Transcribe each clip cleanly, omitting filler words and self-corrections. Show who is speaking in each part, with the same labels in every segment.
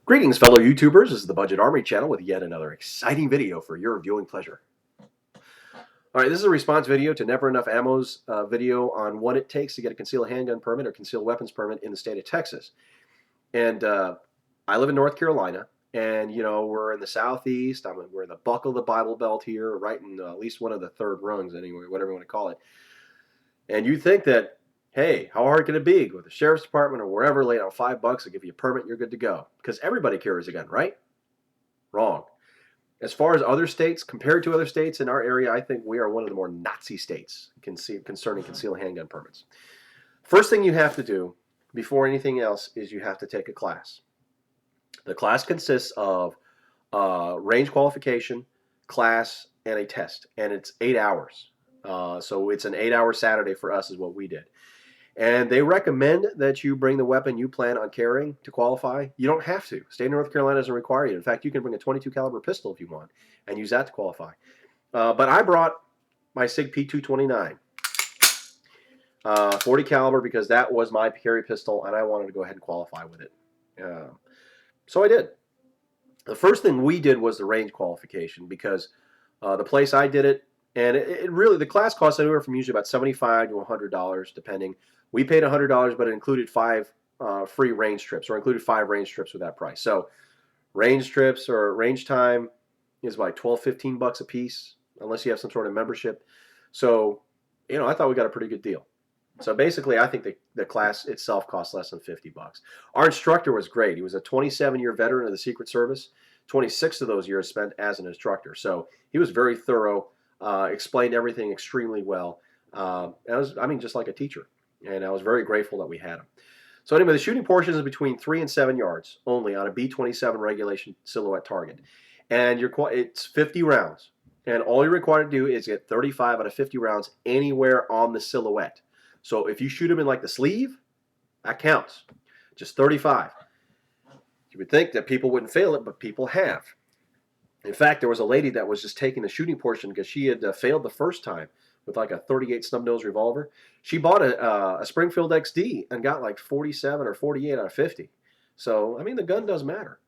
Speaker 1: Greetings, fellow YouTubers. This is the Budget Army channel with yet another exciting video for your viewing pleasure. All right, this is a response video to NeverEnuffAmmo's video on what it takes to get a concealed handgun permit or concealed weapons permit in the state of Texas. And I live in North Carolina, and we're in the southeast. We're in the buckle of the Bible Belt here, right in at least one of the third rungs, anyway, whatever you want to call it. And you think that, hey, how hard can it be? Go to the sheriff's department or wherever, lay out $5, they'll give you a permit, you're good to go. Because everybody carries a gun, right? Wrong. As far as other states, compared to other states in our area, I think we are one of the more Nazi states concerning concealed handgun permits. First thing you have to do before anything else is you have to take a class. The class consists of range qualification, class, and a test, and it's 8 hours. So it's an 8-hour Saturday for us is what we did. And they recommend that you bring the weapon you plan on carrying to qualify. You don't have to. State of North Carolina doesn't require you. In fact, you can bring a .22 caliber pistol if you want and use that to qualify. But I brought my SIG P229, 40 caliber, because that was my carry pistol, and I wanted to go ahead and qualify with it. So I did. The first thing we did was the range qualification, because the place I did it, and it really, the class costs anywhere from usually about $75 to $100, depending. We paid $100, but it included 5 free range trips, or included 5 range trips with that price. So range trips or range time is like $12-15 a piece, unless you have some sort of membership. So, I thought we got a pretty good deal. So basically, I think the class itself cost less than $50. Our instructor was great. He was a 27-year veteran of the Secret Service, 26 of those years spent as an instructor. So he was very thorough, explained everything extremely well. Just like a teacher. And I was very grateful that we had him. So anyway, the shooting portion is between 3 and 7 yards only on a B-27 regulation silhouette target. And it's 50 rounds. And all you're required to do is get 35 out of 50 rounds anywhere on the silhouette. So if you shoot them in like the sleeve, that counts. Just 35. You would think that people wouldn't fail it, but people have. In fact, there was a lady that was just taking the shooting portion because she had failed the first time with like a .38 snub-nose revolver. She bought a Springfield XD and got like 47 or 48 out of 50. So, the gun does matter.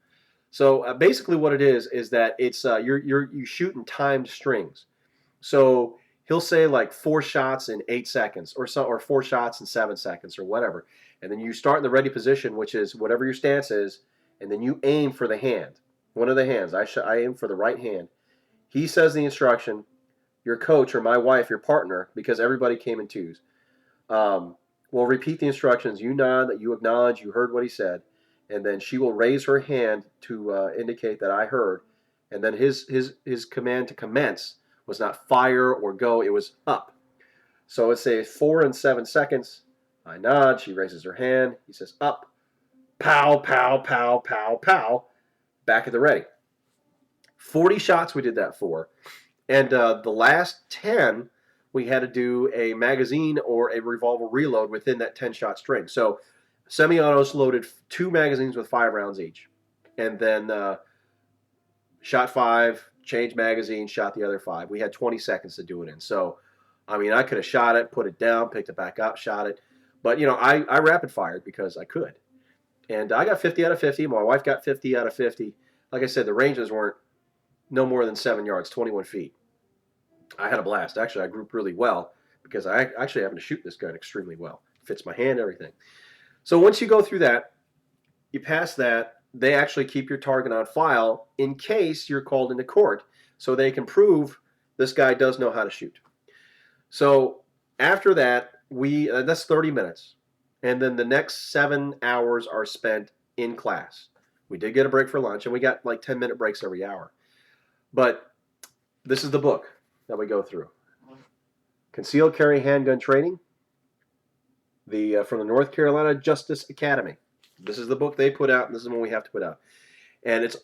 Speaker 1: So basically what it is that it's you shoot in timed strings. So he'll say like 4 shots in 8 seconds or 4 shots in 7 seconds or whatever. And then you start in the ready position, which is whatever your stance is, and then you aim for the hand. One of the hands. I aim for the right hand. He says the instruction. Your coach or my wife, your partner, because everybody came in twos, will repeat the instructions. You nod that you acknowledge you heard what he said, and then she will raise her hand to indicate that I heard. And then his command to commence was not fire or go, it was up. So it's a 4 and 7 seconds. I nod, she raises her hand, he says up, pow, pow, pow, pow, pow, back at the ready. 40 shots we did that for. And the last 10, we had to do a magazine or a revolver reload within that 10-shot string. So semi-autos loaded 2 magazines with 5 rounds each. And then shot 5, changed magazine, shot the other 5. We had 20 seconds to do it in. So, I could have shot it, put it down, picked it back up, shot it. But, I rapid fired because I could. And I got 50 out of 50. My wife got 50 out of 50. Like I said, the ranges weren't no more than 7 yards, 21 feet. I had a blast. Actually, I grouped really well because I actually happen to shoot this gun extremely well. It fits my hand, everything. So once you go through that, you pass that, they actually keep your target on file in case you're called into court so they can prove this guy does know how to shoot. So after that, that's 30 minutes. And then the next 7 hours are spent in class. We did get a break for lunch, and we got like 10-minute breaks every hour. But this is the book that we go through. Concealed Carry Handgun Training, from the North Carolina Justice Academy. This is the book they put out, and this is what we have to put out. And it's,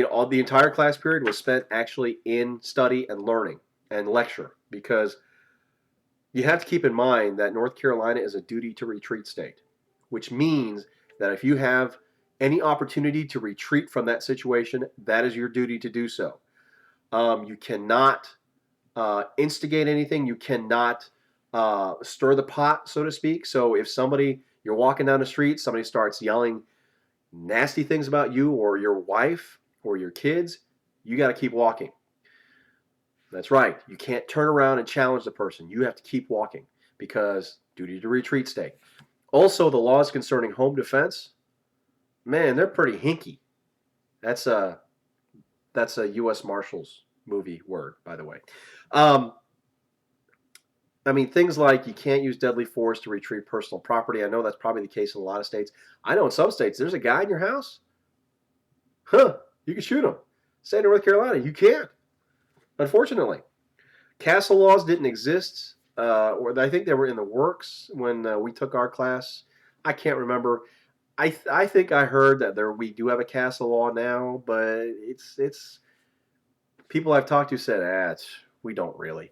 Speaker 1: all the entire class period was spent actually in study and learning and lecture, because you have to keep in mind that North Carolina is a duty to retreat state, which means that if you have any opportunity to retreat from that situation, that is your duty to do so. You cannot instigate anything. You cannot stir the pot, so to speak. So if you're walking down the street, somebody starts yelling nasty things about you or your wife or your kids, you got to keep walking. That's right. You can't turn around and challenge the person. You have to keep walking because duty to retreat stay. Also, the laws concerning home defense, man, they're pretty hinky. That's a U.S. Marshals movie word, by the way. Um, I mean, things like you can't use deadly force to retrieve personal property. I know that's probably the case in a lot of states. I know in some states, there's a guy in your house, huh? You can shoot him. State of North Carolina, you can't. Unfortunately, castle laws didn't exist, or I think they were in the works when we took our class. I can't remember. I think I heard that we do have a castle law now, but it's people I've talked to said, we don't really.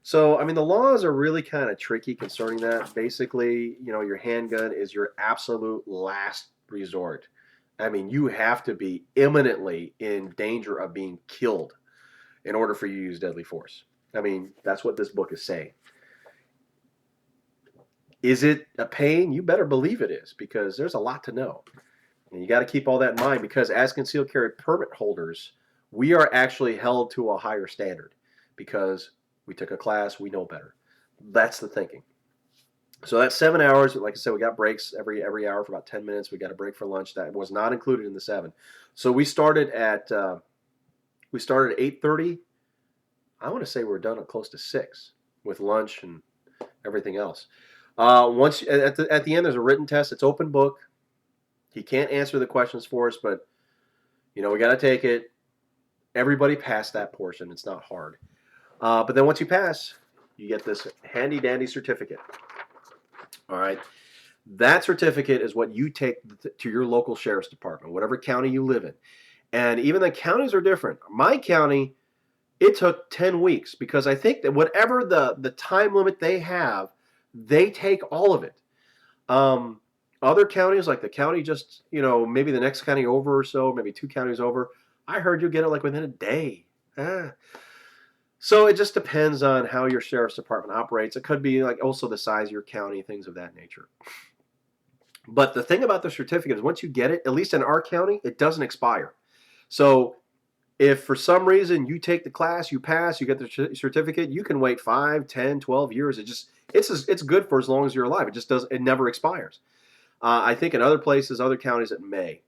Speaker 1: So I mean, the laws are really kind of tricky concerning that. Basically, your handgun is your absolute last resort. I mean, you have to be imminently in danger of being killed in order for you to use deadly force. I mean, that's what this book is saying. Is it a pain? You better believe it is, because there's a lot to know. And you got to keep all that in mind, because as concealed carry permit holders, we are actually held to a higher standard because we took a class, we know better. That's the thinking. So that's 7 hours. Like I said, we got breaks every hour for about 10 minutes. We got a break for lunch. That was not included in the 7. So we started at 8:30. I want to say we're done at close to 6 with lunch and everything else. Once at the end, there's a written test. It's open book. He can't answer the questions for us, but we got to take it. Everybody passed that portion. It's not hard. But then once you pass, you get this handy dandy certificate. All right. That certificate is what you take to your local sheriff's department, whatever county you live in. And even the counties are different. My county, it took 10 weeks because I think that whatever the time limit they have, they take all of it. Other counties, like the county just, maybe the next county over or so, maybe 2 counties over, I heard you get it like within a day. So it just depends on how your sheriff's department operates. It could be like also the size of your county, things of that nature. But the thing about the certificate is once you get it, at least in our county, it doesn't expire. So if for some reason you take the class, you pass, you get the certificate, you can wait 5, 10, 12 years. It's good for as long as you're alive. It never expires. I think in other places, other counties, it may.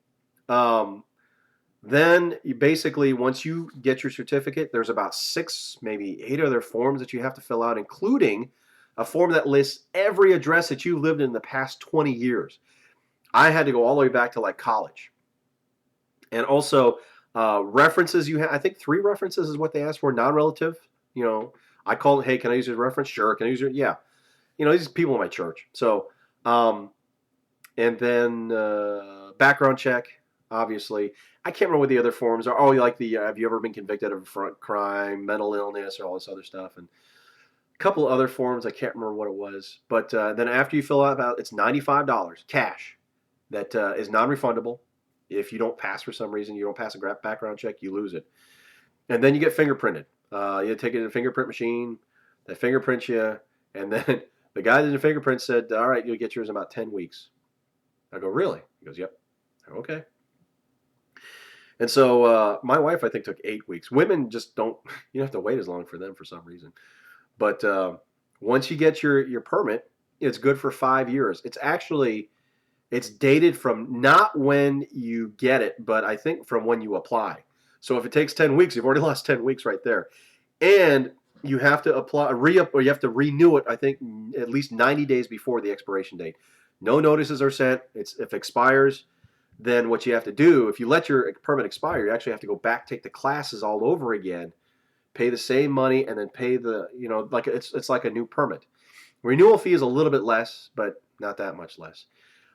Speaker 1: Then you basically, once you get your certificate, there's about 6, maybe 8 other forms that you have to fill out, including a form that lists every address that you've lived in the past 20 years. I had to go all the way back to like college. And also references you have. I think 3 references is what they asked for, non-relative. I called, hey, can I use your reference? Sure. Can I use your, yeah. These people in my church. So, and then background check, obviously. I can't remember what the other forms are. Oh, like have you ever been convicted of a front crime, mental illness, or all this other stuff. And a couple of other forms, I can't remember what it was. But then after you fill out, it's $95 cash that is non-refundable. If you don't pass for some reason, you don't pass a background check, you lose it. And then you get fingerprinted. You take it to a fingerprint machine, they fingerprint you, and then the guy that did the fingerprint said, all right, you'll get yours in about 10 weeks. I go, really? He goes, yep. I go, okay. And so my wife, I think, took 8 weeks. Women just don't, you don't have to wait as long for them for some reason. But once you get your permit, it's good for 5 years. It's dated from not when you get it, but I think from when you apply. So if it takes 10 weeks, you've already lost 10 weeks right there. And you have to or you have to renew it, I think, at least 90 days before the expiration date. No notices are sent. If it expires, then what you have to do, if you let your permit expire, you actually have to go back, take the classes all over again, pay the same money, and then pay like it's like a new permit. Renewal fee is a little bit less, but not that much less.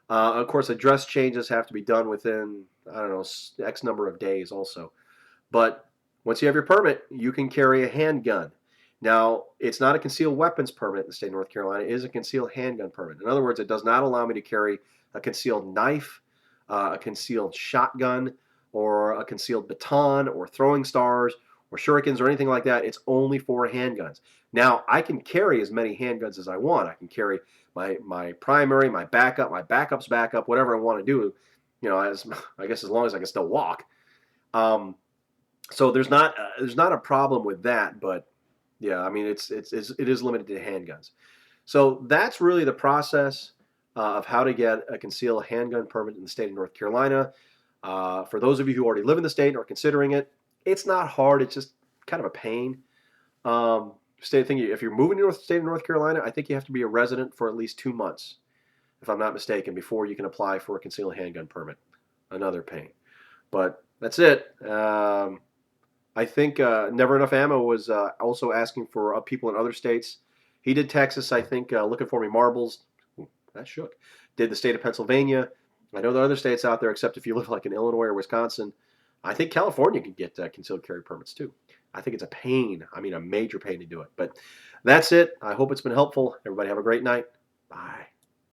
Speaker 1: Of course, address changes have to be done within, I don't know, X number of days also. But once you have your permit, you can carry a handgun. Now, it's not a concealed weapons permit in the state of North Carolina. It is a concealed handgun permit. In other words, it does not allow me to carry a concealed knife, a concealed shotgun, or a concealed baton, or throwing stars, or shurikens, or anything like that. It's only for handguns. Now, I can carry as many handguns as I want. I can carry my primary, my backup's backup, whatever I want to do. as I guess as long as I can still walk. Um, so there's not a problem with that, but yeah, I mean it is limited to handguns. So that's really the process of how to get a concealed handgun permit in the state of North Carolina. For those of you who already live in the state and are considering it, it's not hard. It's just kind of a pain. State thing. If you're moving to the state of North Carolina, I think you have to be a resident for at least 2 months, if I'm not mistaken, before you can apply for a concealed handgun permit. Another pain, but that's it. I think Never Enough Ammo was also asking for people in other states. He did Texas, I think, looking for me marbles. Ooh, that shook. Did the state of Pennsylvania. I know there are other states out there, except if you live like in Illinois or Wisconsin. I think California can get concealed carry permits too. I think it's a pain. I mean, a major pain to do it. But that's it. I hope it's been helpful. Everybody have a great night. Bye.